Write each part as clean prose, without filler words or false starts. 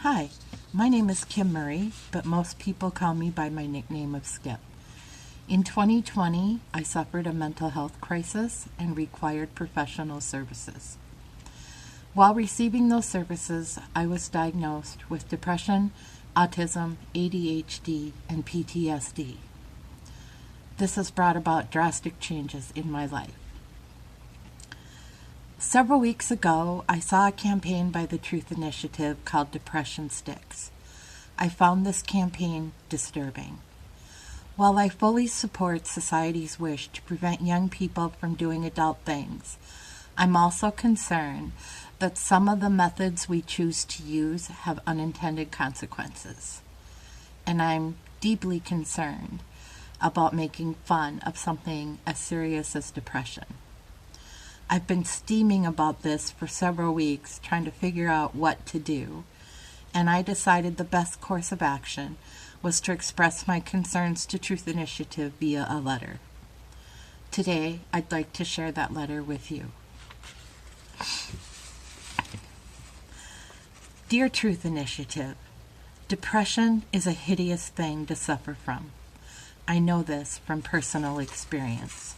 Hi, my name is Kim Murray, but most people call me by my nickname of Skip. In 2020, I suffered a mental health crisis and required professional services. While receiving those services, I was diagnosed with depression, autism, ADHD, and PTSD. This has brought about drastic changes in my life. Several weeks ago, I saw a campaign by the Truth Initiative called Depression Sticks. I found this campaign disturbing. While I fully support society's wish to prevent young people from doing adult things, I'm also concerned that some of the methods we choose to use have unintended consequences. And I'm deeply concerned about making fun of something as serious as depression. I've been steaming about this for several weeks, trying to figure out what to do, and I decided the best course of action was to express my concerns to Truth Initiative via a letter. Today, I'd like to share that letter with you. Dear Truth Initiative, depression is a hideous thing to suffer from. I know this from personal experience.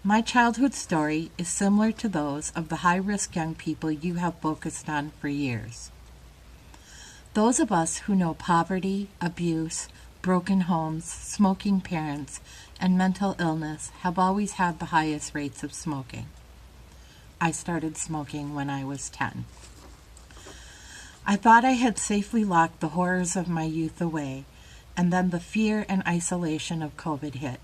My childhood story is similar to those of the high-risk young people you have focused on for years. Those of us who know poverty, abuse, broken homes, smoking parents, and mental illness have always had the highest rates of smoking. I started smoking when I was 10. I thought I had safely locked the horrors of my youth away, and then the fear and isolation of COVID hit.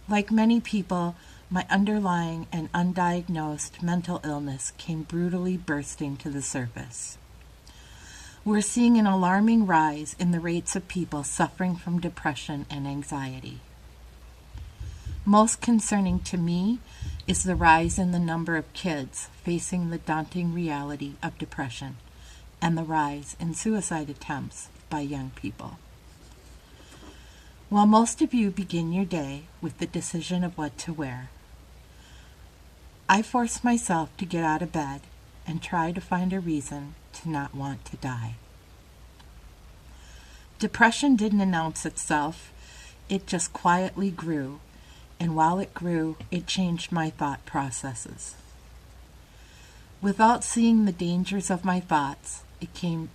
Like many people, my underlying and undiagnosed mental illness came brutally bursting to the surface. We're seeing an alarming rise in the rates of people suffering from depression and anxiety. Most concerning to me is the rise in the number of kids facing the daunting reality of depression and the rise in suicide attempts by young people. While most of you begin your day with the decision of what to wear, I force myself to get out of bed and try to find a reason to not want to die. Depression didn't announce itself, it just quietly grew, and while it grew, it changed my thought processes. Without seeing the dangers of my thoughts, it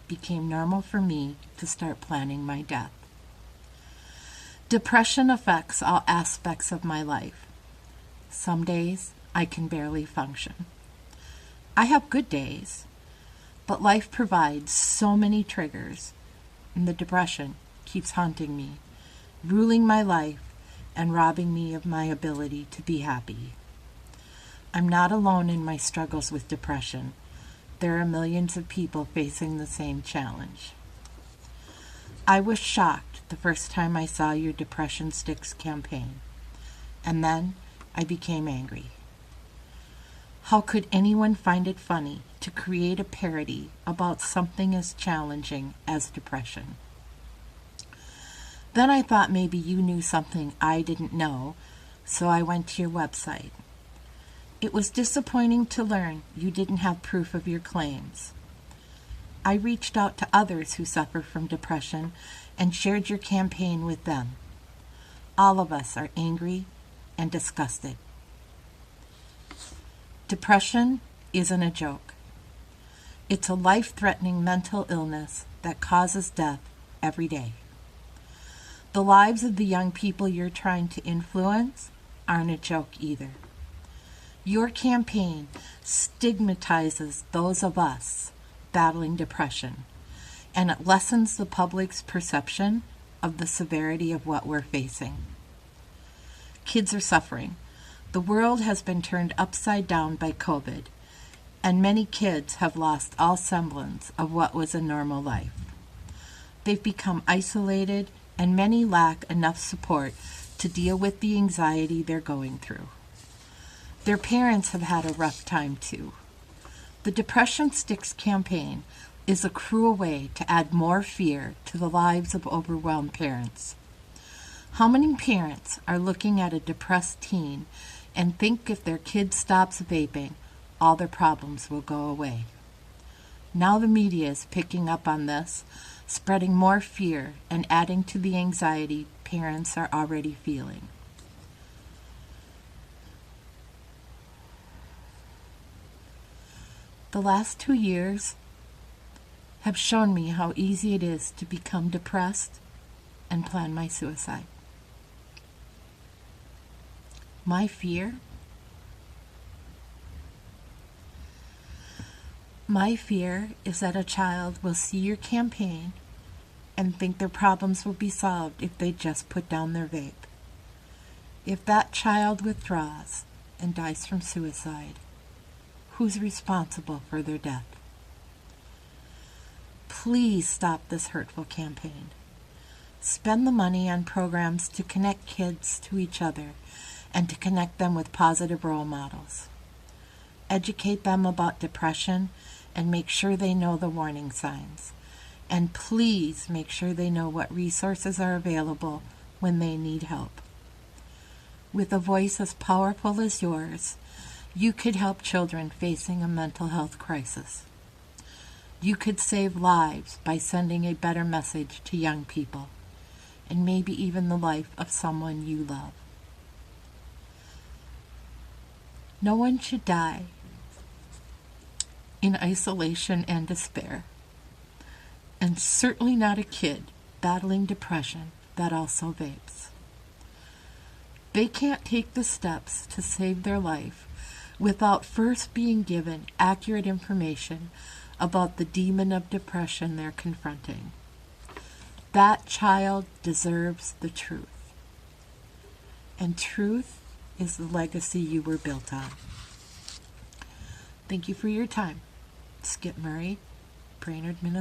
became normal for me to start planning my death. Depression affects all aspects of my life. Some days I can barely function. I have good days, but life provides so many triggers, and the depression keeps haunting me, ruling my life and robbing me of my ability to be happy. I'm not alone in my struggles with depression. There are millions of people facing the same challenge. I was shocked the first time I saw your Depression Sticks campaign, and then I became angry. How could anyone find it funny to create a parody about something as challenging as depression? Then I thought maybe you knew something I didn't know, so I went to your website. It was disappointing to learn you didn't have proof of your claims. I reached out to others who suffer from depression and shared your campaign with them. All of us are angry and disgusted. Depression isn't a joke. It's a life-threatening mental illness that causes death every day. The lives of the young people you're trying to influence aren't a joke either. Your campaign stigmatizes those of us battling depression, and it lessens the public's perception of the severity of what we're facing. Kids are suffering. The world has been turned upside down by COVID, and many kids have lost all semblance of what was a normal life. They've become isolated, and many lack enough support to deal with the anxiety they're going through. Their parents have had a rough time too. The Depression Sticks campaign is a cruel way to add more fear to the lives of overwhelmed parents. How many parents are looking at a depressed teen and think if their kid stops vaping, all their problems will go away? Now the media is picking up on this, spreading more fear and adding to the anxiety parents are already feeling. The last 2 years have shown me how easy it is to become depressed and plan my suicide. My fear is that a child will see your campaign and think their problems will be solved if they just put down their vape. If that child withdraws and dies from suicide, who's responsible for their death? Please stop this hurtful campaign. Spend the money on programs to connect kids to each other and to connect them with positive role models. Educate them about depression and make sure they know the warning signs. And please make sure they know what resources are available when they need help. With a voice as powerful as yours, you could help children facing a mental health crisis. You could save lives by sending a better message to young people, and maybe even the life of someone you love. No one should die in isolation and despair, and certainly not a kid battling depression that also vapes. They can't take the steps to save their life without first being given accurate information about the demon of depression they're confronting. That child deserves the truth. And truth is the legacy you were built on. Thank you for your time. Skip Murray, Brainerd, Minnesota.